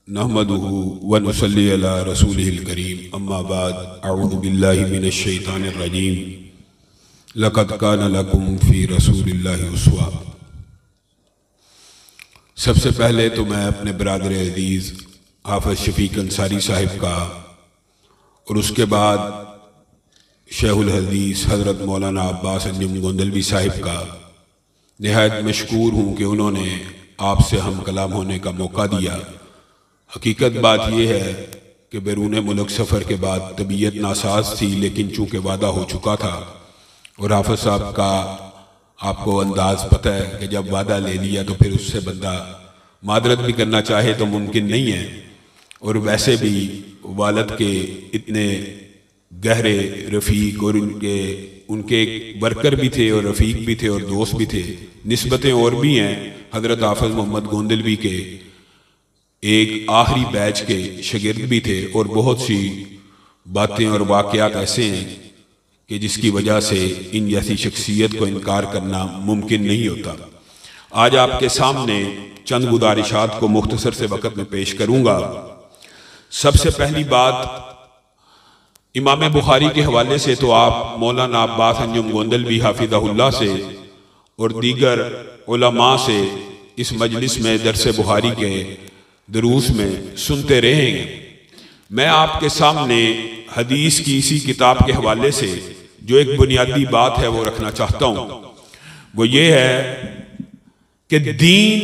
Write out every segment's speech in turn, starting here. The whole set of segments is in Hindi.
नहमदुहु व नुसल्ली अला रसूलिहिल करीम अम्मा बाद अऊज़ु बिल्लाहि मिनश शैतानिर रजीम लक़द कान लकुम फ़ी रसूलिल्लाहि उस्वा। सबसे पहले तो मैं अपने बरादर अज़ीज़ हाफ़िज़ शफ़ीक अंसारी साहिब का और उसके बाद शेखुल हदीस हज़रत मौलाना अब्बास अंजुम गोंदलवी साहिब का निहायत मशकूर हूँ कि उन्होंने आपसे हम कलाम होने का मौका दिया। हकीकत बात यह है कि बैरून मुल्क सफ़र के बाद तबीयत नासाज थी, लेकिन चूँकि वादा हो चुका था और हाफ़िज़ साहब का आपको अंदाज़ पता है कि जब वादा ले लिया तो फिर उससे बंदा मादरत भी करना चाहे तो मुमकिन नहीं है। और वैसे भी वालिद के इतने गहरे रफ़ीक और उनके वर्कर भी थे और रफ़ीक भी थे और दोस्त भी थे, निस्बतें और भी हैं। हज़रत हाफ़िज़ मोहम्मद गोंदलवी के एक आखिरी बैच के शागिर्द भी थे और बहुत सी बातें और वाक़यात ऐसे हैं कि जिसकी वजह से इन जैसी शख्सियत को इनकार करना मुमकिन नहीं होता। आज आपके सामने चंद गुजारिशात को मुख्तसर से वक़्त में पेश करूँगा। सबसे पहली बात, इमाम बुखारी के हवाले से तो आप मौलाना अब्बास अंजुम गोंदलवी हाफिज़हुल्लाह से और दीगर उलमा से इस मजलिस में दरस बुखारी के दुरूस में सुनते रहेंगे। मैं आपके सामने हदीस की इसी किताब के हवाले से जो एक बुनियादी बात है वो रखना चाहता हूँ। वो ये है कि दीन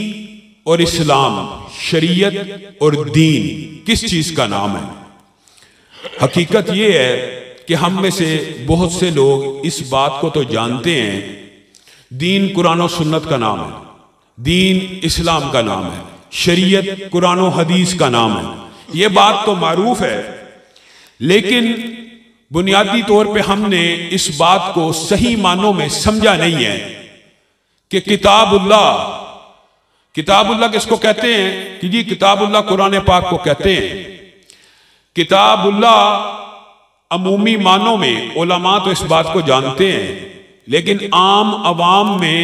और इस्लाम, शरीयत और दीन किस चीज़ का नाम है। हकीकत ये है कि हम में से बहुत से लोग इस बात को तो जानते हैं, दीन कुरान और सुन्नत का नाम है, दीन इस्लाम का नाम है, शरीयत कुरान और हदीस का नाम है। ये बात तो मारूफ है, लेकिन बुनियादी तौर पे हमने इस बात को सही मानों में समझा नहीं है कि किताबुल्लाह किसको कहते हैं कि जी किताबुल्लाह कुरान पाक को कहते हैं। किताबुल्लाह अमूमी मानों में उलमा तो इस बात को जानते हैं, लेकिन आम अवाम में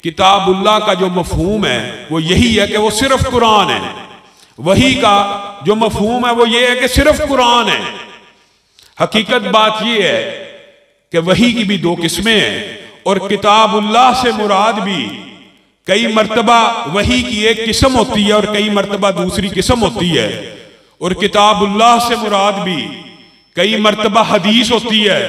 किताबुल्लाह का जो मफहूम है वो यही है कि वो सिर्फ कुरान है। वही का जो मफहूम है वो ये है कि सिर्फ कुरान है। हकीकत बात ये है कि वही की भी दो किस्में हैं और किताबुल्लाह से मुराद भी कई मर्तबा वही की एक किस्म होती है और कई मर्तबा दूसरी किस्म होती है। और किताबुल्लाह से मुराद भी कई मर्तबा हदीस होती है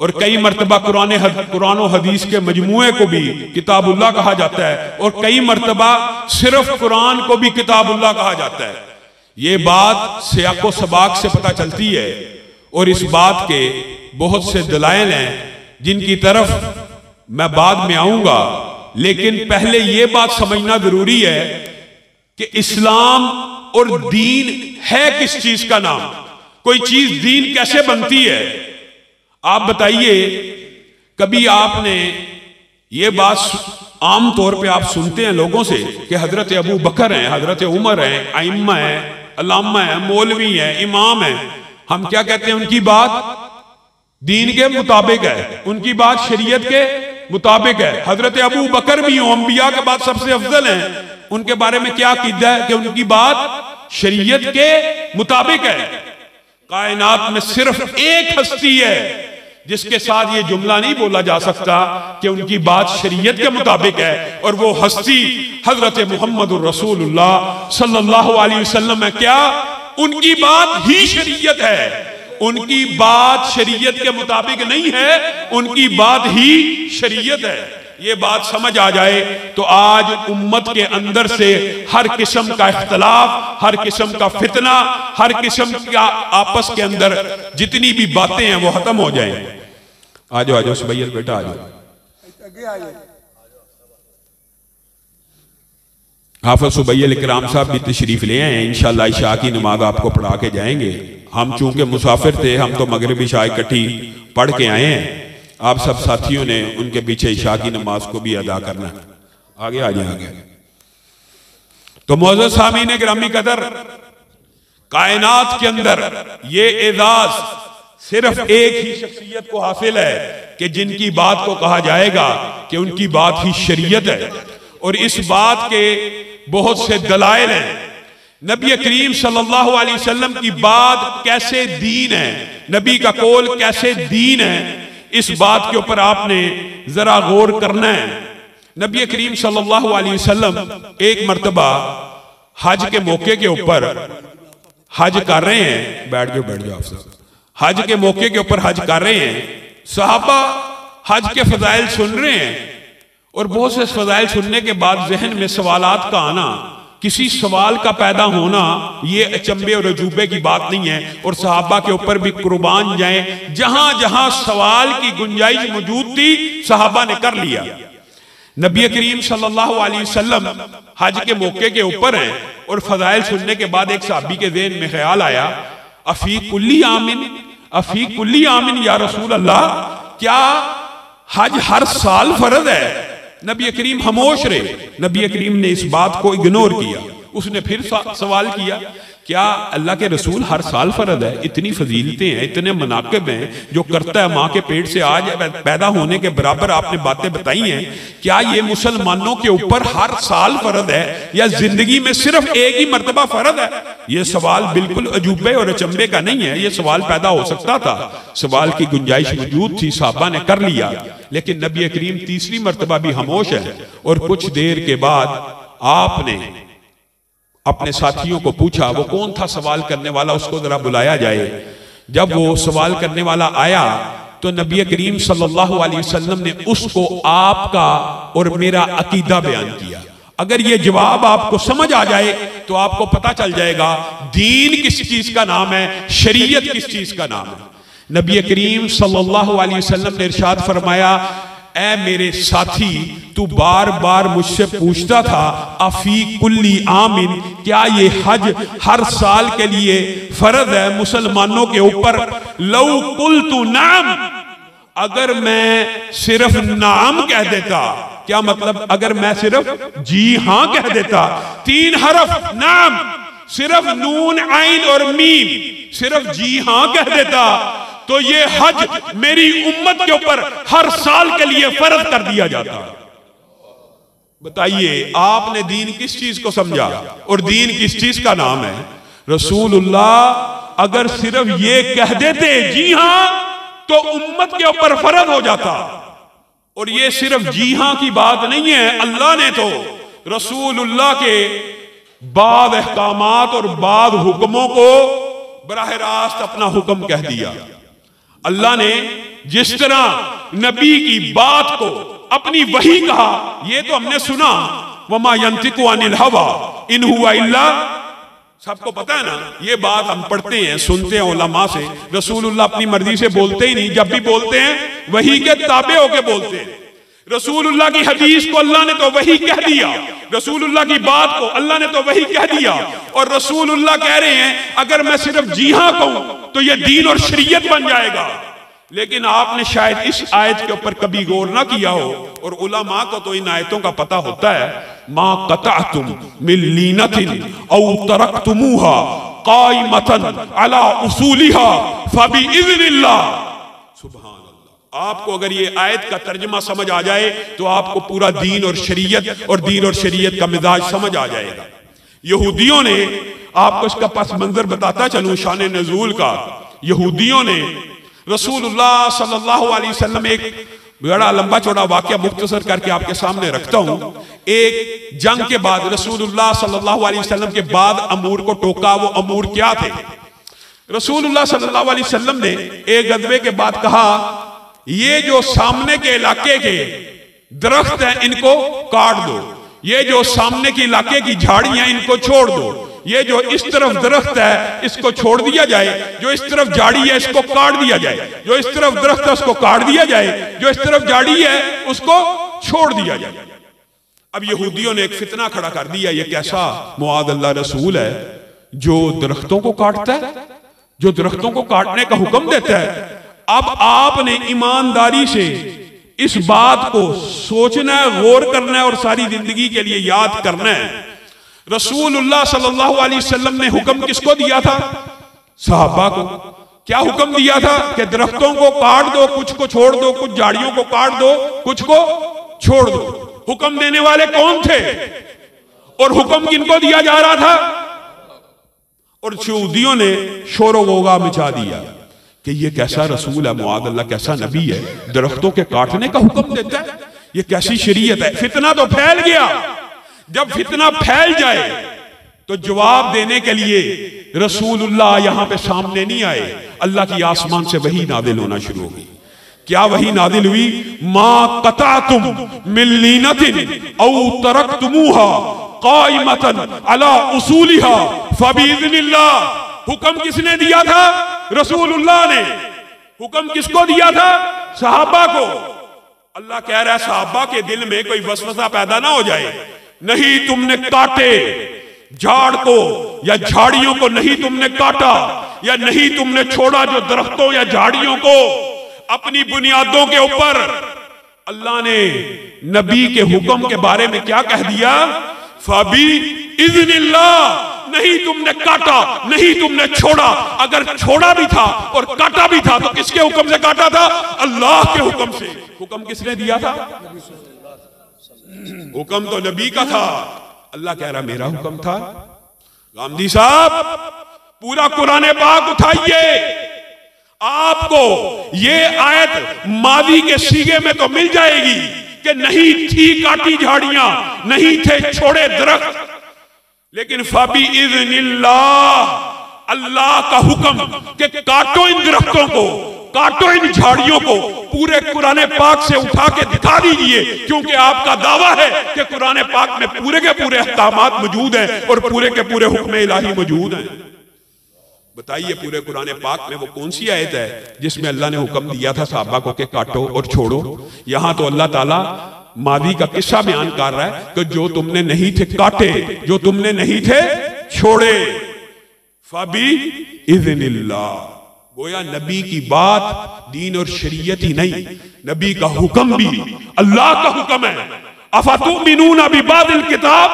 और कई मर्तबा कुरान और हदीस के मजमूए को भी किताबुल्लाह कहा जाता है और कई मर्तबा सिर्फ कुरान को भी किताबुल्लाह कहा जाता है। ये बात सियाको सबाक से पता चलती है और इस बात के बहुत से दलाइल हैं जिनकी तरफ मैं बाद में आऊंगा। लेकिन पहले ये बात समझना जरूरी है कि इस्लाम और दीन है किस चीज का नाम। कोई चीज दीन कैसे बनती है आप बताइए। कभी आपने ये बात आम तौर पे आप सुनते हैं लोगों से कि हजरत अबू बकर हैं, हजरत उमर हैं, आइम्मा हैं, अल्लामा हैं, मौलवी हैं, इमाम हैं। हम क्या कहते हैं, उनकी बात दीन के मुताबिक है, उनकी बात शरीयत के मुताबिक है। हजरत अबू बकर भी अंबिया के बाद सबसे अफजल हैं, उनके बारे में क्या कीदा है कि उनकी बात शरीयत के मुताबिक है। कायनात में सिर्फ एक हस्ती है जिसके साथ ये जुमला नहीं बोला जा सकता कि उनकी बात शरीयत के मुताबिक है, और वो हस्ती हजरत मुहम्मदुर रसूलुल्लाह सल्लल्लाहु अलैहि वसल्लम है। क्या उनकी बात ही शरीयत है? उनकी बात शरीयत के मुताबिक नहीं है, उनकी बात ही शरीयत है। ये बात समझ आ जाए तो आज उम्मत के अंदर से हर किस्म का इख्तलाफ, हर किस्म का फितना, हर किस्म का आपस के अंदर जितनी भी बातें हैं वो खत्म हो जाएं। आ जाओ सुबैयत बेटा आ जाओ। हाफिज सुबैयल इकराम साहब भी तशरीफ ले आए हैं, इंशाअल्लाह इशा की नमाज आपको पढ़ा के जाएंगे। हम चूंकि मुसाफिर थे, हम तो मगरिब इशा इकट्ठी पढ़ के आए हैं। आप सब साथियों ने उनके पीछे इशा की नमाज को भी अदा करना है। आगे आ जाए आगे। तो मौजूद सामीन गिरामी कदर, कायनात के अंदर ये एजाज सिर्फ एक ही शख्सियत को हासिल है कि जिनकी बात को कहा जाएगा कि उनकी बात ही शरीयत है। और इस बात के बहुत से दलाइल हैं नबी करीम सल्लल्लाहु अलैहि वसल्लम की बात कैसे दीन है, नबी का कौल कैसे दीन है, इस बात के ऊपर आपने जरा गौर करना है। नबी करीम सल्लल्लाहु अलैहि वसल्लम एक मर्तबा हज के मौके के ऊपर हज कर रहे हैं, बैठ जाओ आप सब, हज के मौके के ऊपर हज कर रहे हैं। सहाबा हज के फजाइल सुन रहे हैं और बहुत से फजाइल सुनने के बाद जहन में सवालात का आना, किसी सवाल का पैदा होना, ये अचंभे और अजूबे की बात नहीं है। और सहाबा के ऊपर भी कुर्बान जाए, जहां जहां सवाल की गुंजाइश मौजूद थी सहाबा ने कर लिया। नबी करीम सल्लल्लाहु अलैहि वसल्लम हज के मौके के ऊपर हैं और फजाइल सुनने के बाद एक सहाबी के ज़हन में ख्याल आया, अफी कुल्ली आमिन या रसूल अल्लाह, क्या हज हर साल फर्ज है? नबी करीम खामोश रहे। नबी करीम ने इस बात को इग्नोर किया। उसने फिर सवाल किया, क्या अल्लाह के रसूल हर साल फर्ज है? इतनी फजीलतें हैं, इतने मनाकिब हैं, जो करता है माँ के पेट से आज पैदा होने के बराबर आपने बातें बताई हैं, क्या ये मुसलमानों के ऊपर हर साल फर्ज है या जिंदगी में सिर्फ एक ही मर्तबा फर्ज है? ये सवाल बिल्कुल अजूबे और अचंभे का नहीं है, ये सवाल पैदा हो सकता था, सवाल की गुंजाइश मौजूद थी, साहबा ने कर लिया। लेकिन नबी करीम तीसरी मर्तबा भी खामोश है और कुछ देर के बाद आपने अपने साथियों को पूछा, वो कौन था सवाल करने वाला, उसको जरा बुलाया जाए। जब वो सवाल करने वाला आया तो नबी करीम सल्लल्लाहु अलैहि वसल्लम ने उसको आपका और मेरा अकीदा बयान किया। अगर ये जवाब आपको समझ आ जाए तो आपको पता चल जाएगा दीन किस चीज का नाम है, शरीयत किस चीज का नाम है। नबी करीम सल्लल्लाहु अलैहि वसल्लम ने इरशाद फरमाया, ऐ मेरे साथी, तू बार बार मुझसे पूछता था अफी कुल्ली आमिन, क्या ये हज हर साल के लिए फर्ज है मुसलमानों के ऊपर? लऊ कुल तू नाम, अगर मैं सिर्फ नाम कह देता, क्या मतलब? अगर मैं सिर्फ जी हां कह देता, 3 हरफ नाम, सिर्फ नून आइन और मीम, सिर्फ जी हां कह देता तो ये हज मेरी उम्मत के ऊपर हर साल के लिए फर्ज कर दिया जाता। बताइए आपने दीन किस चीज को समझा और दीन किस चीज का नाम है? रसूलुल्लाह अगर सिर्फ ये कह देते जी हां तो उम्मत के ऊपर फर्ज हो जाता। और ये सिर्फ जी हां की बात नहीं है, अल्लाह ने तो रसूलुल्लाह के बाद अहकामात और बाद हुक्मों को बराह रास्त अपना हुक्म कह दिया। अल्लाह ने जिस तरह नबी की बात को अपनी वही कहा, ये तो हमने सुना, वमा यंतिकु अनिल हवा इन हुआ इल्ला, सबको पता है ना, ये बात हम पढ़ते हैं सुनते हैं उलमा से। रसूलुल्लाह अपनी मर्जी से बोलते ही नहीं, जब भी बोलते हैं वही के ताबे होके बोलते हैं। रसूलुल्लाह की हदीस को अल्लाह ने तो वही कह दिया, रसूलुल्लाह की बात को अल्लाह ने तो वही कह दिया। और रसूलुल्लाह कह रहे हैं अगर मैं सिर्फ जी हां कहूं तो यह दीन और शरीयत बन जाएगा। लेकिन आपने शायद इस आयत के ऊपर कभी गौर ना किया हो, और उलमा को तो इन आयतों का पता होता है। मा कतअतुम मिन लीनतिन औ तरक्तुमूहा काइमतन अला उसूलिहा फबिइज़्निल्लाह। सुभान अल्लाह। आपको अगर ये आयत का तर्जुमा समझ आ जाए तो आपको पूरा दीन और शरीयत और दीन और शरीयत का मिजाज समझ आ जाएगा। यहूदियों ने, आपको इसका पस मंजर बताता चलूं शान नज़ूल का, यहूदियों ने रसूलुल्लाह सल्लल्लाहु अलैहि वसल्लम, एक बड़ा लंबा चौड़ा वाकया मुख्तसर करके आपके सामने रखता हूं। एक जंग के बाद रसूलुल्लाह सल्लल्लाहु अलैहि वसल्लम के बाद अमूर को टोका। वो अमूर क्या थे? रसूलुल्लाह सल्लल्लाहु अलैहि वसल्लम ने एक गज़वे के बाद कहा, ये जो सामने के इलाके के दरख्त हैं इनको काट दो, ये जो सामने के इलाके की झाड़ियां इनको छोड़ दो, ये जो इस तरफ दरख्त है इसको छोड़ दिया जाए, जो इस तरफ झाड़ी है इसको काट दिया जाए, जो इस तरफ दरख्त है उसको काट दिया जाए, जो इस तरफ झाड़ी है उसको छोड़ दिया जाए। अब यहूदियों ने एक फितना खड़ा कर दिया, ये कैसा मुआद अल्लाह रसूल है जो दरख्तों को काटता है, जो दरख्तों को काटने का हुक्म देता है। अब आपने ईमानदारी से इस बात को सोचना है, गौर करना है और सारी जिंदगी के लिए याद करना है। रसूलुल्लाह सल्लल्लाहु अलैहि वसल्लम ने हुक्म किसको दिया था? सहाबा को। क्या हुक्म दिया था? कि दरख्तों को काट दो, कुछ को छोड़ दो, कुछ झाड़ियों को काट दो, कुछ को छोड़ दो। हुक्म देने वाले कौन थे और हुक्म किनको दिया जा रहा था? और सऊदियों ने शोरो गोगा मचा दिया कि ये कैसा रसूल है, मुआद अल्लाह कैसा नबी है, दरख्तों के काटने का हुक्म देता है, ये कैसी शरीयत है। फितना तो फैल गया। जब फितना फैल जाए तो जवाब देने के लिए रसूलुल्लाह यहां पे सामने नहीं आए। अल्लाह की आसमान से वही नादिल होना शुरू होगी। क्या वही नादिल हुई? मा कतातुम मिन लीनतिन औ तरक्तुमूहा काइमतन अला उसूलिहा फबिइज़्निल्लाह। हुक्म किसने दिया था? रसूलुल्लाह ने। हुक्म किसको दिया था? सहाबा को। अल्लाह कह रहा है सहाबा के दिल में कोई वसवसा पैदा ना हो जाए। नहीं तुमने काटे झाड़ को या झाड़ियों को, नहीं तुमने काटा या नहीं तुमने छोड़ा जो दरख्तों या झाड़ियों को अपनी बुनियादों के ऊपर। अल्लाह ने नबी के हुक्म के बारे में क्या कह दिया? फबी इज़्निल्लाह। नहीं तुमने काटा, नहीं तुमने छोड़ा। अगर छोड़ा भी था और काटा भी था तो किसके हुक्म से काटा था? अल्लाह के हुक्म से। हुक्म किसने दिया था? हुक्म तो नबी का था। अल्लाह कह रहा मेरा हुक्म था। गांधी साहब पूरा कुरान पाक उठाइए, आपको ये आयत मादी के सीगे में तो मिल जाएगी कि नहीं थी काटी झाड़ियां, नहीं थे छोड़े दरख्त, लेकिन फबी इज़्निल्लाह, अल्लाह का हुक्म कि काटो इन दरख्तों को, काटो इन झाड़ियों को। पूरे कुरान पाक से उठा के दिखा दीजिए, क्योंकि आपका दावा है कि कुरान पाक में पूरे के पूरे अहकामात मौजूद हैं और पूरे के पूरे हुक्म इलाही मौजूद हैं। बताइए पूरे कुरान पाक में वो कौन सी आयत है जिसमें अल्लाह ने हुक्म दिया था सहाबा को कि काटो और छोड़ो? यहां तो अल्लाह ताला मादी का किस्सा बयान कर रहा है कि जो तुमने नहीं थे काटे, जो तुमने नहीं थे छोड़े, फबी इज़्निल्लाह। गोया नबी की बात दीन और शरीयत ही नहीं, नबी का हुक्म भी अल्लाह का हुक्म है। अफतुमिनूना बिबादिल किताब,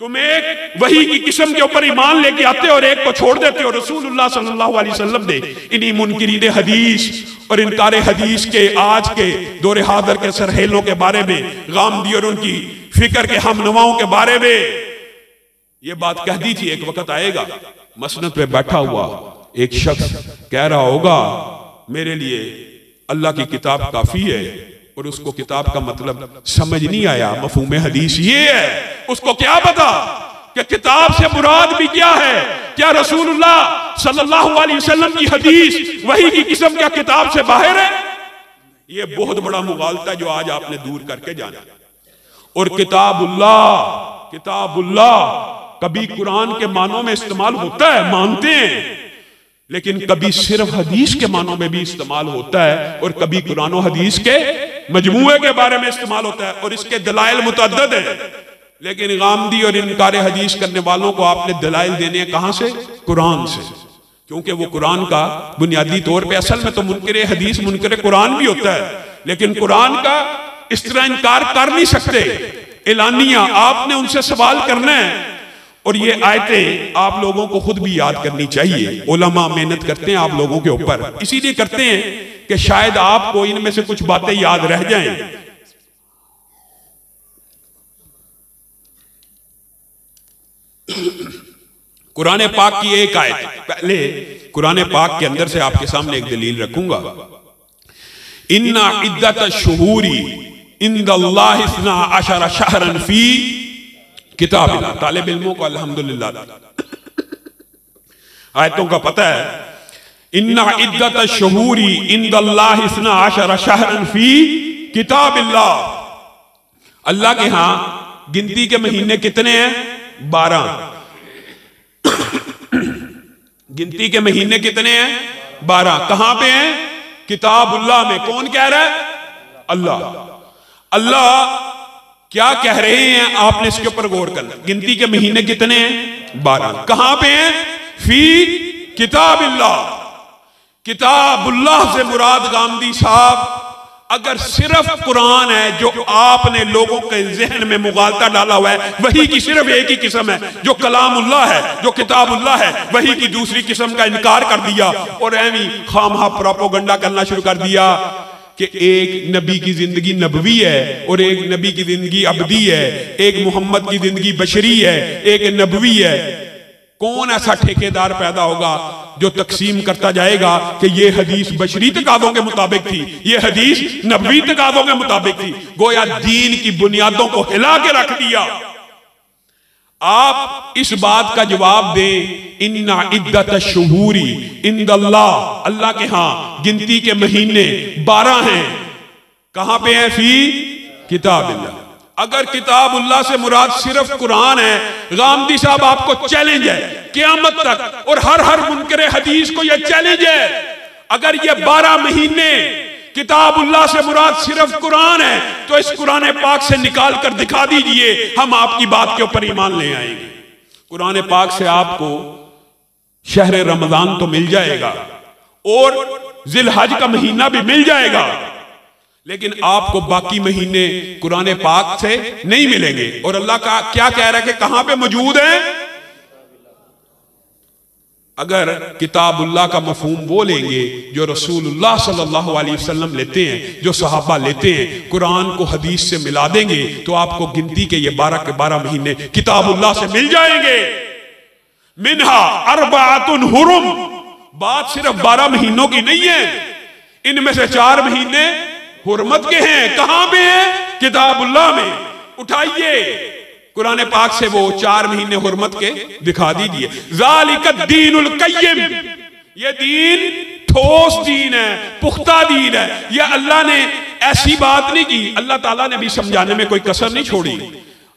तुम एक वही की किस्म के ऊपर ईमान लेके आते हो और एक को छोड़ देते हो। रसूलुल्लाह सल्लल्लाहु अलैहि वसल्लम ने इन्हीं मुनकिरीन हदीस और इनकार हदीस के आज के दौरे हादर के सरहेलों के बारे में, गामदी और उनकी फिक्र के हमनवाओं के बारे में ये बात कह दी थी। एक वक्त आएगा मसनद पे बैठा हुआ एक शख्स कह रहा होगा मेरे लिए अल्लाह की किताब काफी है, और उसको किताब का मतलब समझ नहीं आया, मफहूम हदीस ये है। उसको क्या पता कि किताब से मुराद भी क्या है? क्या रसूलुल्लाह सल्लल्लाहु अलैहि वसल्लम की हदीस वही की किस्म क्या किताब से बाहर है? ये बहुत बड़ा मुगालता जो आज आपने दूर करके जाना। और किताबुल्लाह कभी कुरान के मानों में इस्तेमाल होता है, मानते हैं, लेकिन कभी सिर्फ हदीस के मानों में भी इस्तेमाल होता है और कभी कुरान और हदीस के मजमूए के बारे में इस्तेमाल होता है। और इसके दलाइल मुतअद्दिद है, लेकिन गामदी और इनकार हदीस करने वालों को आपने दलाइल देने कहां से? कुरान से, क्योंकि वो कुरान का बुनियादी तौर पे असल में तो मुनकिर हदीस मुनकिर कुरान भी होता है, लेकिन कुरान का इस तरह इनकार कर नहीं सकते। एलानिया आपने उनसे सवाल करना है। और ये आयतें आप लोगों को खुद भी याद करनी चाहिए। उलमा मेहनत करते हैं आप लोगों के ऊपर, इसीलिए करते हैं कि शायद आपको इनमें से कुछ बातें याद रह जाएं। कुरान पाक की एक आयत, पहले कुरान पाक के अंदर से आपके सामने एक दलील रखूंगा। इन्ना इद्दत शुहूरी इंदल्लाहि इस्ना अशरा शहरन फी किताबिल्लाह। तालिब इल्मों को अल्हम्दुलिल्लाह आयतों का पता है। इन्ना इद्दत शुहूरी इंदल्लाहि इस्ना अशरा शहरन फी किताबिल्लाह। अल्लाह के यहां गिनती के महीने कितने हैं? 12। गिनती के महीने कितने हैं? 12। कहां पे हैं? किताबुल्लाह में। कौन कह रहा है? अल्लाह। अल्लाह क्या कह रहे हैं आपने इसके ऊपर गौर करना। गिनती के महीने कितने हैं? 12। कहां पे हैं? फी किताबिल्लाह। किताबुल्लाह से मुराद गामदी साहब अगर सिर्फ कुरान है जो आपने लोगों के जहन में मुगालता डाला हुआ है, वही की सिर्फ एक ही किस्म है जो कलामुल्लाह है, जो किताबुल्लाह है, वही की दूसरी किस्म का इनकार कर दिया और एवी खामहा प्रोपोगंडा करना शुरू कर दिया कि एक नबी की जिंदगी नबवी है और एक नबी की जिंदगी अबदी है, एक मोहम्मद की जिंदगी बशरी है, एक नबवी है। कौन ऐसा ठेकेदार पैदा होगा जो तकसीम करता जाएगा कि ये हदीस बशरी तकाज़ों के मुताबिक थी, ये हदीस नबवी तकाज़ों के मुताबिक थी। गोया दीन की बुनियादों को हिला के रख दिया। आप इस बात का जवाब दें, इन्ना इद्दत शुहूरी इंदल्लाह, अल्लाह के यहां गिनती के महीने 12 हैं। कहां पे हैं? फी किताबिल्लाह। अगर किताबुल्लाह से मुराद सिर्फ कुरान है, गामदी साहब आपको चैलेंज है क़यामत तक, और हर मुनकरे हदीस को यह चैलेंज है, अगर ये 12 महीने किताबुल्लाह से मुराद सिर्फ कुरान है तो इस कुरान पाक से निकाल कर दिखा दीजिए, हम आपकी बात के ऊपर ईमान ले आएंगे। कुरान पाक से आपको शहर रमजान तो मिल जाएगा और जिलहज का महीना भी मिल जाएगा, लेकिन आपको बाकी महीने कुरान पाक से नहीं मिलेंगे। और अल्लाह का क्या कह रहा है कि कहां पे मौजूद है? अगर किताबुल्लाह का मफहूम वो लेंगे जो रसूलुल्लाह सल्लल्लाहु अलैहि वसल्लम लेते हैं, जो सहाबा लेते हैं, कुरान को हदीस से मिला देंगे तो आपको गिनती के ये 12 के 12 महीने किताबुल्लाह से मिल जाएंगे। मिनहा अरबातुन हुरुम, बात सिर्फ 12 महीनों की नहीं है, इनमें से 4 महीने हुर्मत के हैं। कहां पे हैं? किताबुल्लाह में। उठाइए कुरान पाक से वो 4 महीने हुर्मत के दिखा दीजिए। ज़ालिका दीनुल क़य्यिम, ये दीन ठोस दीन है, पुख्ता दीन है। ये अल्लाह ने ऐसी बात नहीं की, अल्लाह ताला ने भी समझाने में कोई कसर नहीं छोड़ी।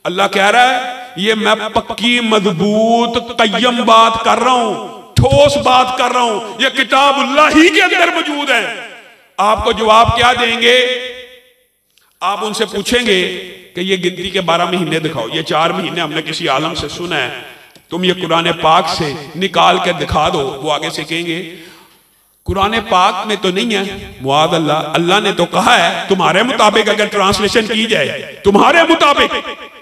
अल्लाह कह रहा है ये मैं पक्की मजबूत क़य्यम बात कर रहा हूं, ठोस बात कर रहा हूं, ये किताबुल्लाह ही के अंदर मौजूद है। आपको जवाब क्या देंगे? आप उनसे पूछेंगे कि ये गिनती के 12 महीने दिखाओ, ये 4 महीने हमने किसी आलम से सुना है, तुम ये कुरान पाक से निकाल के दिखा दो। वो आगे से कहेंगे कुरान पाक में तो नहीं है। मुआद अल्लाह, अल्लाह ने तो कहा है तुम्हारे मुताबिक, अगर ट्रांसलेशन की जाए तुम्हारे मुताबिक,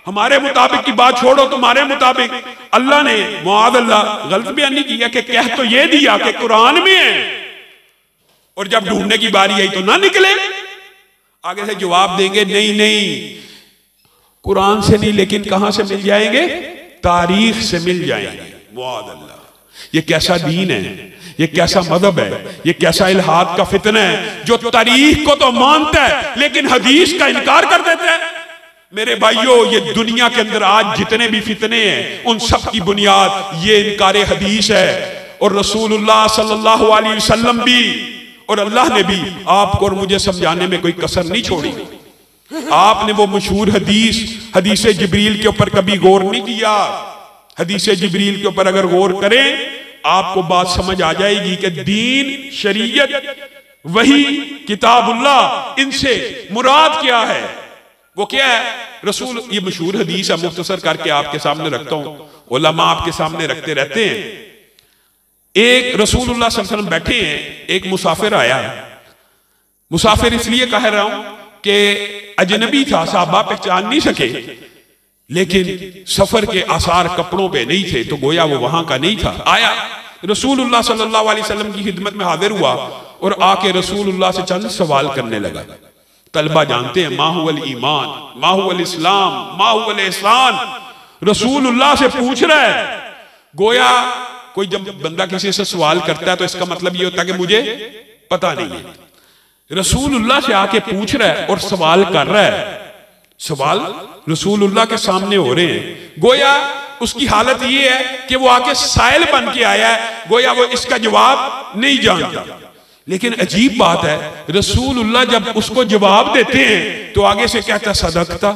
हमारे मुताबिक की बात छोड़ो, तुम्हारे मुताबिक। अल्लाह ने मुआद अल्लाह गलत बयान नहीं किया कि कह तो ये दिया कि कुरान में है, और जब ढूंढने की बारी आई तो ना निकले। आगे से जवाब देंगे नहीं नहीं, कुरान से नहीं, लेकिन कहां से मिल जाएंगे? तारीख से मिल जाएंगे। मुआद अल्लाह, ये कैसा दीन है, ये कैसा मजहब है, ये कैसा इल्हाद का फितना है जो तारीख को तो मानता है लेकिन हदीस का इनकार कर देता है। मेरे भाइयों, ये दुनिया के अंदर आज जितने भी फितने हैं उन सब की बुनियाद ये इनकारे हदीस है। और रसूलुल्लाह सल्लल्लाहु अलैहि वसल्लम भी और अल्लाह ने भी आपको और मुझे समझाने में कोई कसर नहीं छोड़ी। आपने वो मशहूर हदीस जिब्रील के ऊपर कभी गौर नहीं किया। हदीस जिब्रील के ऊपर अगर गौर करें आपको बात समझ आ जाएगी कि दीन, शरीयत, वही, किताबुल्लाह, इनसे मुराद क्या है, वो क्या है। रसूल, ये मशहूर हदीस है, मुख्तसर करके आपके सामने रखता हूं, उलमा आपके सामने रखते रहते हैं। एक रसूलुल्लाह सल्लल्लाहु अलैहि वसल्लम बैठे हैं, एक मुसाफिर आया। मुसाफिर इसलिए कह रहा हूं कि अजनबी था, साहबा पहचान नहीं सके, लेकिन सफर के आसार कपड़ों पे नहीं थे तो गोया वो वहां का नहीं था। आया रसूलुल्लाह सल्लल्लाहु अलैहि वसल्लम की खिदमत में हाजिर हुआ और आके रसूलुल्लाह से चंद सवाल करने लगा। तलबा जानते हैं माहुवल ईमान, माहुवल इस्लाम, माहुवल एहसान। रसूलुल्लाह से पूछ रहा है। गोया कोई जब बंदा किसी से सवाल करता है तो इसका मतलब ये होता है कि मुझे पता नहीं है। रसूलुल्लाह से आके पूछ रहा है और सवाल कर रहा है। सवाल रसूलुल्लाह के सामने हो रहे हैं। गोया उसकी हालत ये है कि वो आके साइल बन के आया है, गोया वो इसका जवाब नहीं जानता। लेकिन अजीब बात है, रसूलुल्लाह जब उसको जवाब देते हैं तो आगे से कहता सदकता,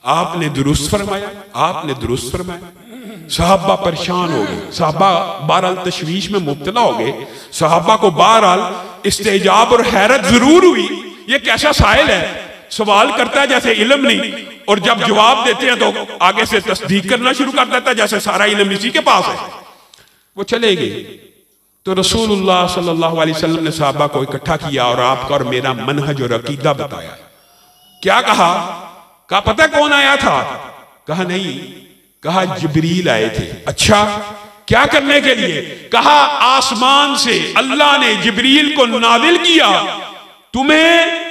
आपने दुरुस्त फरमाया, आपने दुरुस्त फरमाया। सहाबा परेशान हो गए, सहाबा बहरहाल तशवीश में मुब्तला हो गए। सहाबा को बहरहाल इस्तेजाब और हैरत जरूर हुई, ये कैसा साइल है, सवाल करता है जैसे इल्म नहीं, और जब जवाब देते हैं तो आगे से तस्दीक करना शुरू कर देता है जैसे सारा इल्म इसी के पास है। वो चले गए तो रसूलुल्लाह सल्लल्लाहु अलैहि वसल्लम ने सहाबा को इकट्ठा किया और आपका और मेरा मनहज और अकीदा बताया। क्या कहा? कहा पता कौन आया था? कहा नहीं। कहा जिब्रील आए थे। अच्छा, क्या करने के लिए? कहा आसमान से अल्लाह ने जिब्रील को नाजिल किया, तुम्हें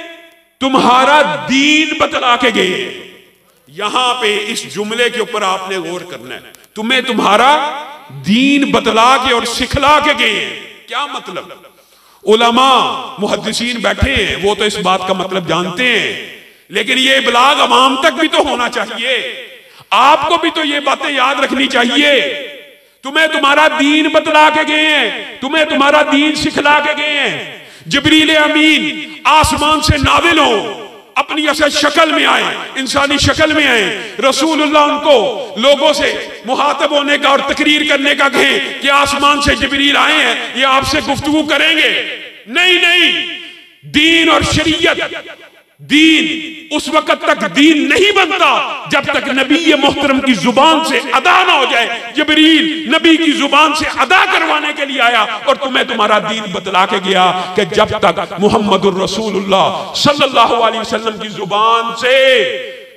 तुम्हारा दीन बतला के गए। यहां पे इस जुमले के ऊपर आपने गौर करना है, तुम्हें तुम्हारा दीन बतला के और सिखला के गए हैं। क्या मतलब? उलमा मुहद्दिसीन बैठे हैं, वो तो इस बात का मतलब जानते हैं, लेकिन ये इबलाग अवाम तक भी तो होना चाहिए। आपको भी तो ये बातें याद रखनी चाहिए। तुम्हें तुम्हारा दीन बतला के गए हैं, तुम्हें तुम्हारा दीन सिखला के गए हैं। जिब्रील अमीन आसमान से नाजिल हो, अपनी असल शक्ल में आए, इंसानी शक्ल में आए। रसूलुल्लाह उनको लोगों से मुहातब होने का और तकरीर करने का कहें कि आसमान से जिब्रील आए हैं, ये आपसे गुफ्तगू करेंगे। नहीं नहीं, दीन और शरीयत, दीन उस वक्त तक दीन नहीं बनता जब तक नबी मोहतरम की जुबान से अदा ना हो जाए। जिब्रील नबी की जुबान से अदा करवाने के लिए आया और तुम्हें तुम्हारा दीन बतला के गया कि जब तक मुहम्मदुर रसूलुल्लाह सल्लल्लाहु अलैहि वसल्लम की जुबान से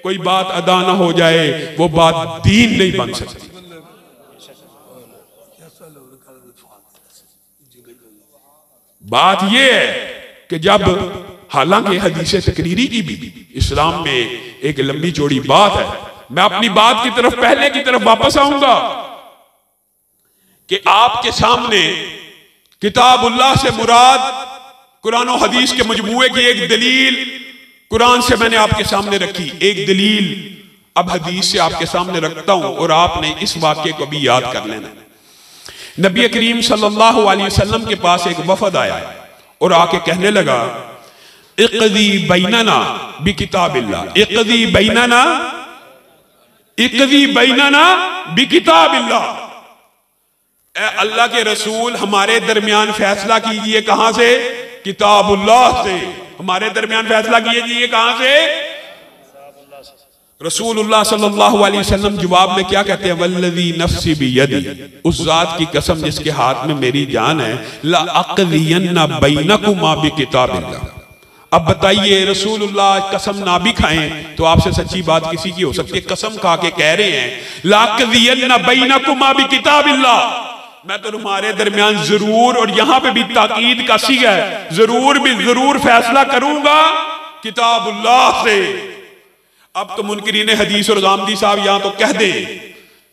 कोई बात अदा ना हो जाए, वो बात दीन नहीं बन सकती। बात यह है कि जब, हालांकि हदीसे तकरीरी की भी इस्लाम में एक लंबी चौड़ी बात है, मैं अपनी बात की तरफ, पहले की तरफ वापस आऊंगा कि आपके सामने किताबुल्लाह से मुराद कुरान और हदीस के मजमूए की एक दलील कुरान से मैंने आपके सामने रखी, एक दलील अब हदीस से आपके सामने रखता हूं और आपने इस वाक्य को भी याद कर लेना। नबी करीम सल्लल्लाहु अलैहि वसल्लम के पास एक वफद आया और आके कहने लगा, इक़दी बैनना बि किताबिल्लाह, इक़दी बैनना, इक़दी बैनना बि किताबिल्लाह। ए अल्लाह के रसूल, हमारे दरमियान फैसला कीजिए। कहां से? किताबुल्लाह से। हमारे दरमियान फैसला कीजिए कहां से? रसूलुल्लाह सल्लल्लाहु अलैहि वसल्लम जवाब में क्या कहते हैं? वल्लज़ी नफ्सी बियदी, उस जात की कसम जिसके हाथ में मेरी जान है, ला अक़दियन्ना बैनकुमा बि किताबिल्लाह। अब बताइए, रसूलुल्लाह कसम ना भी खाएं तो आपसे सच्ची बात किसी की हो सकती है। कसम खा के कह रहे हैं, ला अक़दियन्ना बैनकुमा बि किताबिल्लाह, मैं तो तुम्हारे दरमियान जरूर, और यहां पे भी ताकीद का सीगा है, जरूर भी जरूर फैसला करूंगा किताबुल्लाह से। अब तो मुनकिरीन हदीस और गामदी साहब यहां तो कह दें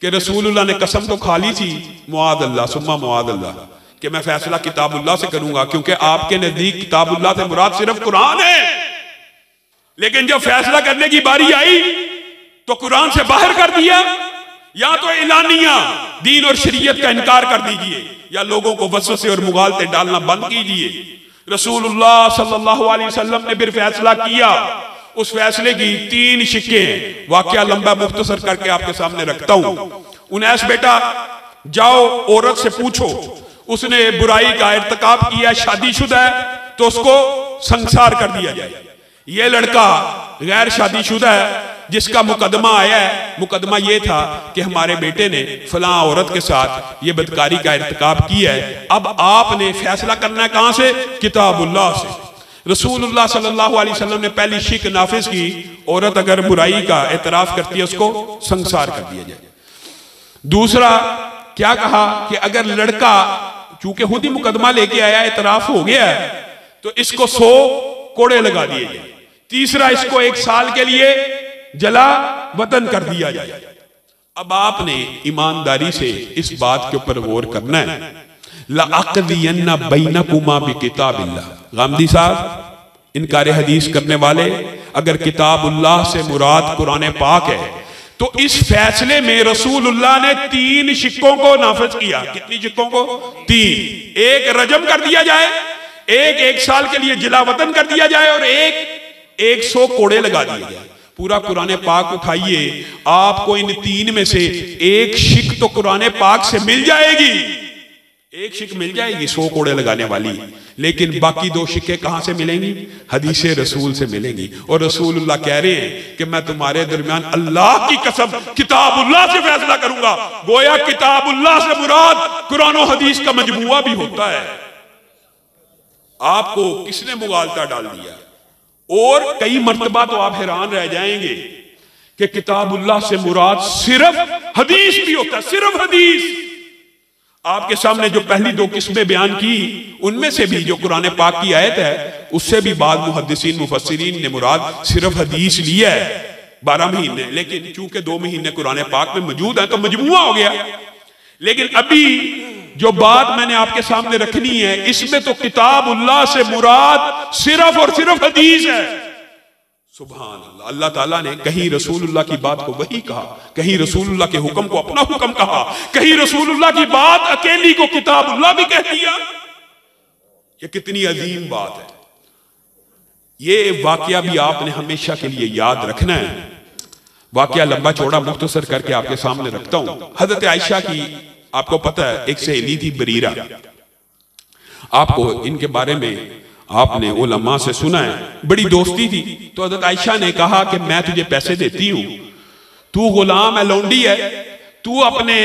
कि रसूलुल्लाह ने कसम तो खा ली थी, मुआद अल्लाह सुम्मा मुआद अल्लाह, कि मैं फैसला किताबुल्लाह से करूंगा, क्योंकि आपके नजदीक किताबुल्लाह से मुराद सिर्फ कुरान है। लेकिन जब फैसला करने की बारी आई तो कुरान से बाहर कर दिया। या तो एलानिया दीन और शरीयत का इनकार कर दीजिए, या लोगों को वसवसे और मुगालते डालना बंद कीजिए। रसूलुल्लाह सल्लल्लाहु अलैहि वसल्लम ने फिर फैसला किया। उस फैसले की 3 शिक्के हैं। वाकया लंबा मुख्तसर करके आपके सामने रखता हूं। उनैस बेटा, जाओ औरत से पूछो, उसने बुराई का इर्तिकाब किया, शादीशुदा है, तो उसको संसार कर दिया जाए। ये लड़का गैर शादीशुदा है, जिसका मुकदमा आया है, मुकदमा ये था कि हमारे बेटे ने फलां औरत के साथ ये बदकारी का इर्तिकाब किया है। अब आपने फैसला करना है कहां से? किताबुल्लाह से। रसूलुल्लाह सल्लल्लाहु अलैहि वसल्लम ने पहली शिक नाफिज की, औरत अगर बुराई का एतराफ करती है उसको संसार कर दिया जाए। दूसरा क्या कहा कि अगर लड़का चूंकि खुद ही मुकदमा लेके आया, एतराफ हो गया है, तो इसको 100 कोड़े लगा दिए जाए। तीसरा, इसको 1 साल के लिए जला वतन कर दिया जाए। अब आपने ईमानदारी से इस बात के ऊपर गौर करना है। ला अक़दियन्ना बैनकुमा बि किताबिल्लाह। गामदी साहब, इनकार हदीस करने वाले, अगर किताबुल्लाह से मुराद कुरान पाक है तो इस फैसले में रसूलुल्लाह ने 3 शिक्कों को नाफिज किया। कितनी शिक्कों को? 3। एक रजम कर दिया जाए, एक 1 साल के लिए जिला वतन कर दिया जाए, और एक 100 कोड़े लगा दिए जाए। पूरा कुरान पाक उठाइए, आपको इन 3 में से एक शिक तो कुरान पाक से मिल जाएगी, एक शिक मिल जाएगी 100 कोड़े लगाने वाली, लेकिन बाकी 2 शिक्के कहां से मिलेंगी? हदीसे रसूल से मिलेंगी। और रसूलुल्लाह कह रहे हैं कि मैं तुम्हारे दरमियान अल्लाह की कसम किताबुल्लाह से फैसला करूंगा। गोया किताबुल्लाह से मुराद कुरान और हदीस का मजमुआ भी होता है। आपको किसने मुगालता डाल दिया? और कई मर्तबा तो आप हैरान रह जाएंगे कि किताबुल्लाह से मुराद सिर्फ हदीस भी होता है, सिर्फ हदीस। आपके सामने जो पहली 2 किस्में बयान की, उनमें से भी जो कुरान पाक की आयत है, उससे भी बाद मुहद्दिसीन मुफस्सिरीन ने मुराद सिर्फ हदीस लिया है 12 महीने, लेकिन चूंकि 2 महीने कुरान पाक में मौजूद है तो मजमुआ हो गया। लेकिन अभी जो बात मैंने आपके सामने रखनी है, इसमें तो किताबुल्लाह से मुराद सिर्फ और सिर्फ हदीस है। सुभान अल्लाह। अल्लाह ताला ने कहीं रसूलुल्लाह की बात को वही कहा, कहीं रसूलुल्लाह के हुक्म को अपना हुक्म कहा, कहीं रसूलुल्लाह की बात अकेली को किताबुल्लाह भी कह दिया। ये कितनी अजीम बात है। ये वाकया भी आपने हमेशा के लिए याद रखना है। वाकया लंबा चौड़ा मुख्तसर करके आपके सामने रखता हूं। हजरत आयशा की आपको पता है एक सहेली थी बरीरा, आपको इनके बारे में आपने उलमा से सुना है, बड़ी दोस्ती थी। तो हजरत आयशा ने कहा कि मैं तुझे पैसे देती हूं, तू गुलाम है, लौंडी है, तू अपने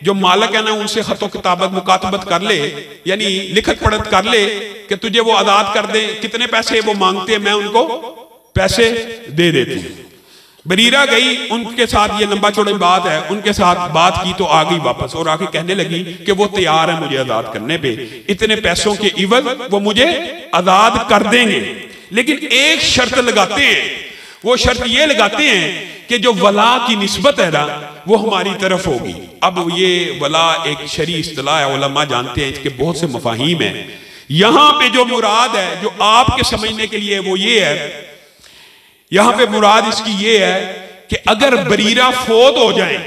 जो मालिक है ना उनसे खतो किताबत मुकातबत कर ले, यानी लिखत पढ़त कर ले कि तुझे वो आजाद कर दे। कितने पैसे वो मांगते हैं मैं उनको पैसे दे देती हूँ। बरीरा गई, उनके साथ ये लंबा चौड़ी बात है, उनके साथ बात की तो आ गई वापस और आके कहने लगी कि वो तैयार है मुझे आजाद करने पे, इतने पैसों के इवज वो मुझे आजाद कर देंगे, लेकिन एक शर्त लगाते हैं। वो शर्त ये लगाते हैं कि जो वला की निस्बत है ना वो हमारी तरफ होगी। अब ये वला एक शरी इस्तिलाह है, उलमा जानते हैं, इसके बहुत से मफाहीम हैं। यहां पे जो मुराद है जो आपके समझने के लिए वो ये है, यहां पे मुराद इसकी ये है कि अगर बरीरा फौत हो जाए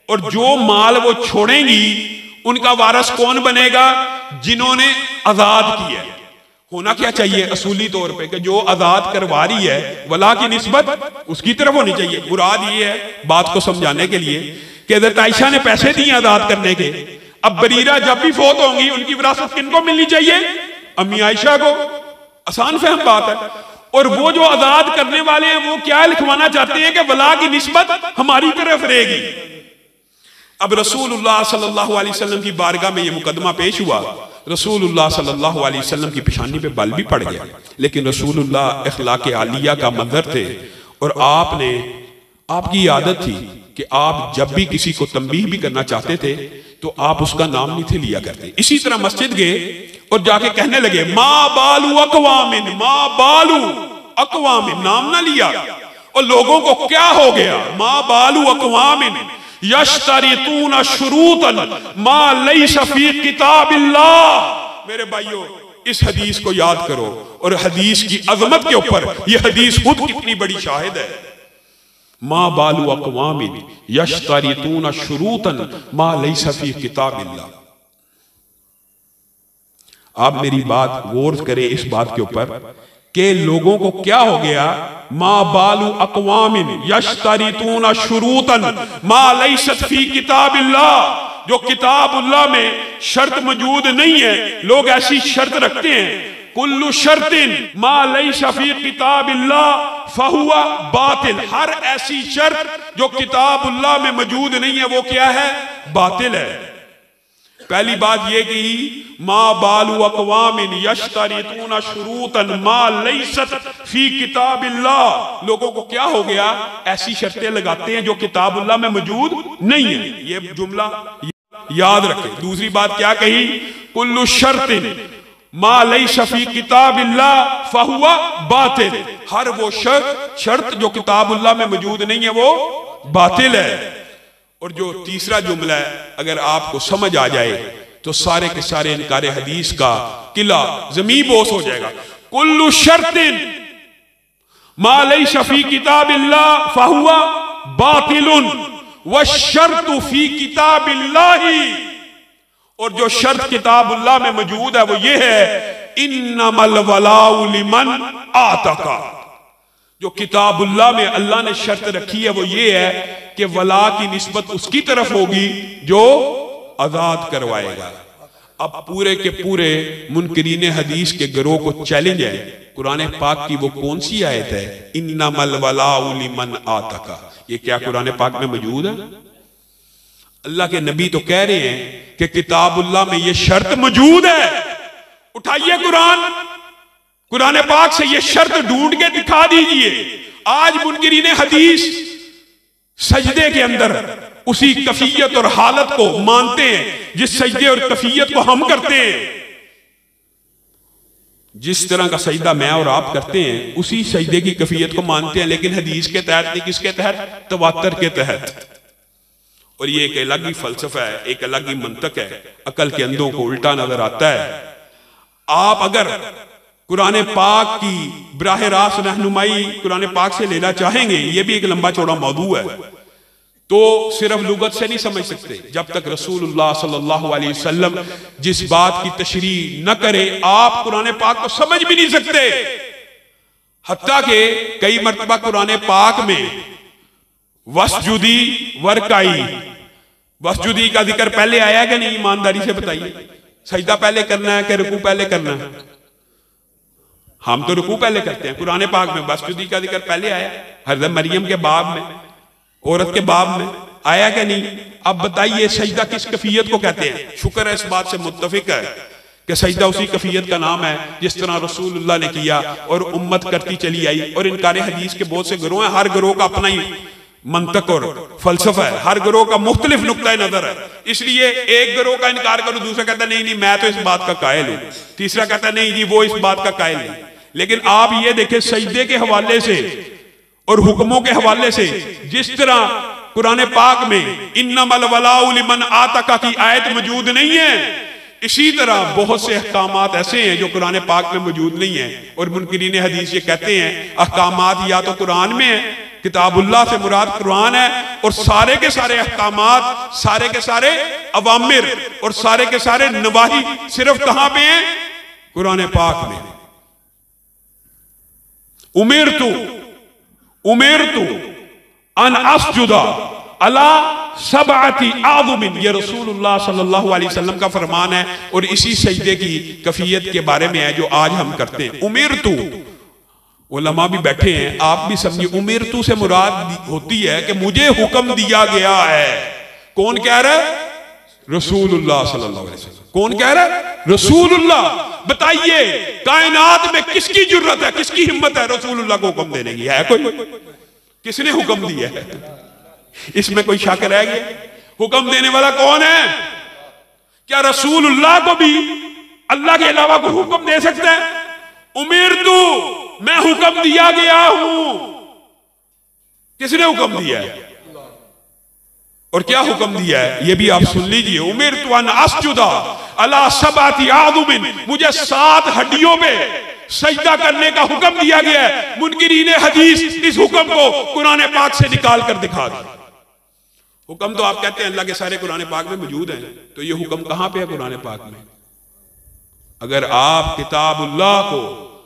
और जो माल वो छोड़ेंगी उनका वारस कौन बनेगा? जिन्होंने आजाद किया है। होना क्या चाहिए असूली तौर पे कि जो आजाद करवा रही है वला की निस्बत उसकी तरफ होनी चाहिए। मुराद ये है बात को समझाने के लिए कि हज़रत आयशा ने पैसे दिए आजाद करने के, अब बरीरा जब भी फौत होंगी उनकी विरासत किनको मिलनी चाहिए? अम्मी आयशा को। आसान फहम बात है। और वो जो आजाद करने वाले हैं वो क्या लिखवाना चाहते हैं कि वला की निस्बत हमारी तरफ रहेगी। अब रसूलुल्लाह सल्लल्लाहु अलैहि वसल्लम की बारगाह में ये मुकदमा पेश हुआ। रसूलुल्लाह सल्लल्लाहु अलैहि वसल्लम की पेशानी पे बल भी पड़ गया, लेकिन रसूलुल्लाह इखलाक आलिया का मंजर थे और आपकी आदत थी कि आप जब भी किसी को तंबीह भी करना चाहते थे तो आप उसका नाम नहीं थे लिया करते। इसी तरह मस्जिद गए और जाके कहने लगे माँ बालू अकवामिन, माँ बालू अकवामिन, नाम ना लिया। और लोगों को क्या हो गया? माँ बालू अकवामिन यश्तरितून शुरूतन मा लैसा फी किताबिल्लाह। मेरे भाइयों इस हदीस को याद करो और हदीस की अजमत के ऊपर यह हदीस खुद कितनी बड़ी शाहिद है। माँ बालू अकवामिन यश्तरितून शुरूतन मा लैसा फी किताबिल्लाह। आप मेरी बात गौर करें इस बात के ऊपर कि लोगों को क्या हो गया? माँ बालू अकवामिन यश्तरितून शुरूतन मा लैसत फी किताबिल्लाह। जो किताबुल्लाह में शर्त मौजूद नहीं है, लोग ऐसी शर्त रखते हैं। कुल्लु शर्तिन मा लैसा फी किताबिल्लाह फहुवा बातिल। हर ऐसी शर्त जो किताबुल्लाह में मौजूद नहीं है वो क्या है? बातिल है। पहली बात यह कि माँ बालू अकवामिन यश्तरितून शुरूतन मा लैसत फी किताबिल्लाह। लोगों को क्या हो गया? ऐसी शर्तें लगाते हैं जो किताबुल्लाह में मौजूद नहीं है। ये जुमला याद रखें। दूसरी बात क्या कही? कुल्लु शर्तिन मा लैसा फी किताबिल्लाह फहुवा बातिल। हर वो शर्त जो किताबुल्लाह में मौजूद नहीं है वो बातिल है। और जो तीसरा जुमला है अगर आपको समझ आ जाए तो सारे के सारे इनकार हदीस का किला जमीन बोस हो जाएगा। कुल्लु शर्तिन मा लैसा फी किताबिल्लाह फहुवा बातिलुन वश्शर्तु फी किताबिल्लाही। और जो शर्त किताबुल्लाह में मौजूद है वो ये है इन्नमल वलाउ लिमन आतका। जो किताबुल्लाह में अल्लाह ने शर्त रखी है वो ये है कि वला की निस्बत उसकी तरफ होगी जो आजाद करवाएगा। अब पूरे के पूरे मुनकरीन हदीस के गिरोह को चैलेंज है, कुरान पाक की वो कौन सी आयत है? इन्नमल वलाउ लिमन आतका। ये क्या कुरान पाक में मौजूद है? अल्लाह के नबी तो कह रहे हैं कि किताबुल्लाह में ये शर्त मौजूद है। उठाइए कुरान पाक से ये शर्त ढूंढ के दिखा दीजिए। आज मुनकरीन हदीस सजदे के अंदर उसी कफियत और हालत को मानते हैं जिस सजदे और कफियत को हम करते हैं। जिस तरह का सजदा मैं और आप करते हैं उसी सजदे की कफियत को मानते हैं, लेकिन हदीस के तहत नहीं। किसके तहत? तवातर के तहत। और ये एक अलग ही फलसफा है, एक अलग ही मंतक है, अकल के अंधों को उल्टा नजर आता है। आप अगर कुरान पाक की बराह रास्त रहनुमाई कुरान पाक से लेना चाहेंगे, ये भी एक लंबा चौड़ा मौजू है, तो सिर्फ लुगत से नहीं समझ सकते। जब तक रसूलुल्लाह सल्लल्लाहु अलैहि वसल्लम जिस बात की तशरीह न करे, आप कुरान पाक को समझ भी नहीं सकते। हत्ता के कई मर्तबा कुरान पाक में वसजुदी वरकाई, वसजुदी का जिक्र पहले आया कि नहीं? ईमानदारी से बताइए, सजदा पहले करना है कि रुकू पहले करना है? हम तो रुकू पहले करते हैं। कुरान पाक में वसजुदी का जिक्र पहले आया, हज़रत मरियम के बाब में, औरत के बाब में आया कि नहीं? अब बताइए सजदा किस कफियत को कहते हैं? शुक्र है इस बात से मुत्तफिक है कि सजदा उसी कफियत का नाम है जिस तरह रसूलुल्लाह ने किया और उम्मत करती चली आई। और इनकार हदीस के बहुत से गिरोह हैं, हर गिरोह का अपना ही मंतक और फलसफा है, हर गिरोह का मुख्तलिफ नुक्ता नजर है। इसलिए एक गिरोह का इनकार करो, दूसरा कहता नहीं नहीं मैं तो इस बात का कायल हूं, तीसरा कहता नहीं जी वो इस बात का कायल नहीं। लेकिन आप ये देखें सजदे के हवाले से और हुक्मों के हवाले से, जिस तरह कुरान पाक में इन्नमल वलाउ लिमन आतका की आयत मौजूद नहीं है, इसी तरह बहुत से अहकामात ऐसे हैं जो कुरान पाक में मौजूद नहीं है। और मुनकिरीन हदीस ये कहते हैं अहकामात या तो कुरान में है, किताबुल्लाह से मुराद कुरान है, और सारे के सारे अहकामात, सारे के सारे अवामिर और सारे के सारे नवाही सिर्फ कहां पे हैं? कुरान पाक में। उमिरतु अन अस्जुदा अला सबअती आज़ुमिन, ये रसूलुल्लाह सल्लल्लाहु अलैहि वसल्लम का फरमान है और इसी सजदे की कैफियत के बारे में है जो आज हम करते हैं। उमिरतु, उलमा भी बैठे हैं, आप भी समझिए, उमिरतु से मुराद होती है कि मुझे हुक्म दिया गया है। कौन कह रहा है? रसूलुल्लाह सल्लल्लाहु अलैहि वसल्लम। कौन कह रहा है? रसूलुल्लाह। बताइए कायनात में किसकी जुर्रत है, किसकी हिम्मत है रसूलुल्लाह को हुक्म देने की? है कोई? किसने हुक्म दिया है? इसमें कोई शक रह गया? हुक्म देने वाला कौन है? क्या रसूलुल्लाह को भी अल्लाह के अलावा कोई हुक्म दे सकता है? उमिरतु, मैं हुक्म दिया गया हूं। किसने हुक्म दिया है और क्या हुक्म दिया है ये भी आप सुन लीजिए। उमिरतु अन अस्जुदा अला सबअती आज़ुमिन, मुझे 7 हड्डियों पे सजदा करने का हुक्म दिया गया है। मुनकिरीन हदीस इस हुक्म को कुरान पाक से निकाल कर दिखा दिया। हुक्म तो आप कहते हैं अल्लाह के सारे कुरान पाक में मौजूद हैं, तो ये हुक्म कहां पे है कुरान पाक में? अगर आप किताबुल्लाह को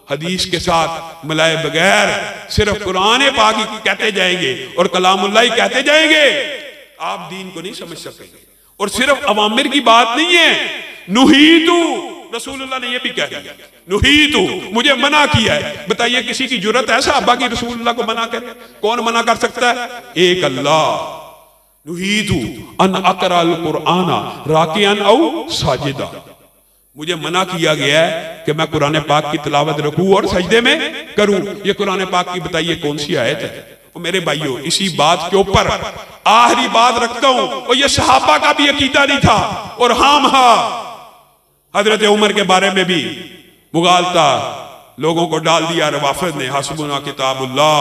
हदीस के साथ मिलाए बगैर सिर्फ कुरान पाक ही कहते जाएंगे और कलामुल्लाह ही कहते जाएंगे, आप दीन को नहीं समझ सकेंगे। और सिर्फ अवामिर की बात नहीं है, नुहीतु, रसूलुल्लाह ने यह भी कह दिया, नुहीतु, मुझे मना किया है। बताइए किसी की जुर्रत है साहबा की रसूलुल्लाह को मना करे? कौन मना कर सकता है? एक अल्लाह। नुहीतु अन अक़रअल कुरआना राकिअन औ साजिदा, मुझे मना किया गया है कि मैं कुरान पाक की तिलावत रखूं और सजदे में करूं। ये कुरान पाक की बताइए कौन सी आयत है? मेरे भाइयों, इसी बात के ऊपर आखिरी बात रखता हूं, और ये सहाबा का भी अकीदा नहीं था, और हजरत उमर के बारे में भी मुगालता लोगों को डाल दिया रवाफिद ने। हस्बुना किताबुल्लाह,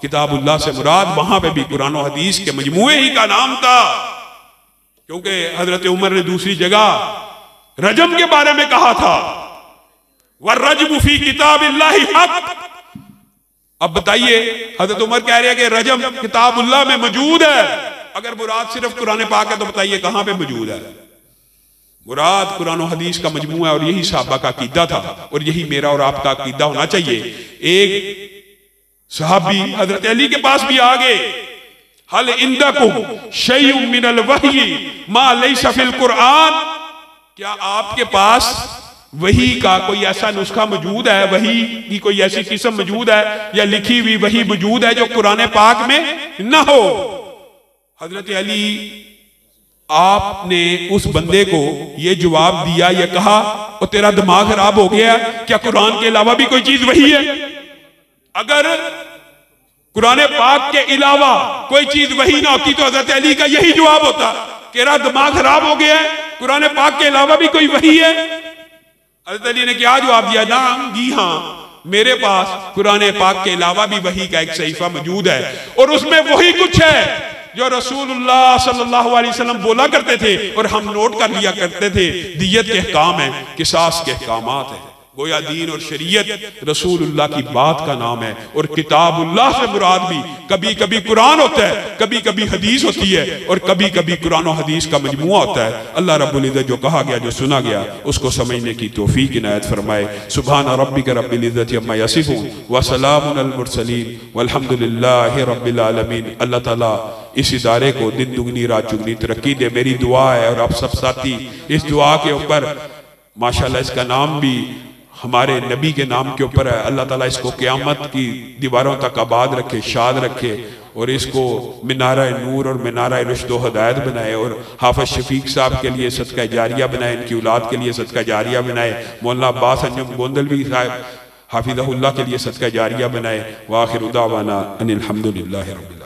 किताबुल्लाह से मुराद वहां पे भी कुरान और हदीस के मजमूए ही का नाम था, क्योंकि हजरत उमर ने दूसरी जगह रजम के बारे में कहा था, वर्रज्मु फी किताबिल्लाहि हक। अब बताइए, हजरत उमर कह रहे हैं कि रजम किताबुल्लाह में मौजूद है। अगर मुराद सिर्फ कुरान पाक है तो बताइए कहां पे मौजूद है? मुराद कुरान और हदीस का मजमूआ है, और यही सहाबा का अकीदा था, और यही मेरा और आपका अकीदा होना चाहिए। एक सहाबी हजरत अली के पास भी आ गए, हल इंदकुम शैउम मिनल वही मा लैसा फिल कुरान, क्या आपके पास वही का कोई ऐसा नुस्खा मौजूद है, वही की कोई ऐसी किस्म मौजूद है या लिखी हुई वही मौजूद है जो कुरान पाक में ना हो? हजरत अली, आपने उस बंदे को ये जवाब दिया, ये कहा, और तेरा दिमाग खराब हो गया, क्या कुरान के अलावा भी कोई चीज वही है? अगर कुरान पाक के अलावा कोई चीज वही ना होती तो हजरत अली का यही जवाब होता, तेरा दिमाग खराब हो गया, कुरान पाक के अलावा भी कोई वही है? हजरत अली ने क्या जवाब दिया? नाम, जी हाँ, मेरे पास कुरान पाक के अलावा भी वही का एक सहीफा मौजूद है, और उसमें वही कुछ है जो रसूलुल्लाह सल्लल्लाहु अलैहि वसल्लम बोला करते थे और हम नोट कर लिया करते थे। दियत के अहकाम है, किसास के अहकामात है। गोया दीन और शरीयत रसूलुल्लाह की बात का नाम है। और किताबुल्लाह से मुराद भी कभी कभी कुरान होता है, कभी कभी हदीस होती है, और कभी कभी कुरान और हदीस का मजमुआ होता है। अल्लाह रब्बुल इज्जत जो कहा गया, जो सुना गया, उसको समझने की तौफीक इनायत फरमाए। सुभान रब्बिक रब्बिल इज्जति अम्मा यसिफून व सलामुन अल मुरसलीन वल्हम्दुलिल्लाहि रब्बिल आलमीन। अल्लाह ताला इस इदारे को दिन दुगनी रात चुगनी तरक्की दे। मेरी दुआ है, और आप सब साथी इस दुआ के ऊपर माशाल्लाह, इसका नाम भी हमारे नबी के नाम के ऊपर है। अल्लाह ताला इसको क़यामत की दीवारों तक आबाद रखे, शाद रखे, और इसको मिनारा नूर और मिनारा रुश्द व हिदायत बनाए। और हाफिज शफीक साहब के लिए सदका जारिया बनाए, इनकी औलाद के लिए सदका जारिया बनाए। मौलाना अब्बास अंजुम गोंदलवी साहब हाफिज़हुल्लाह के लिए सदका जारिया बनाए। व आखिर दावाना अनिल हम्दुलिल्लाहि रब्बिल आलमीन।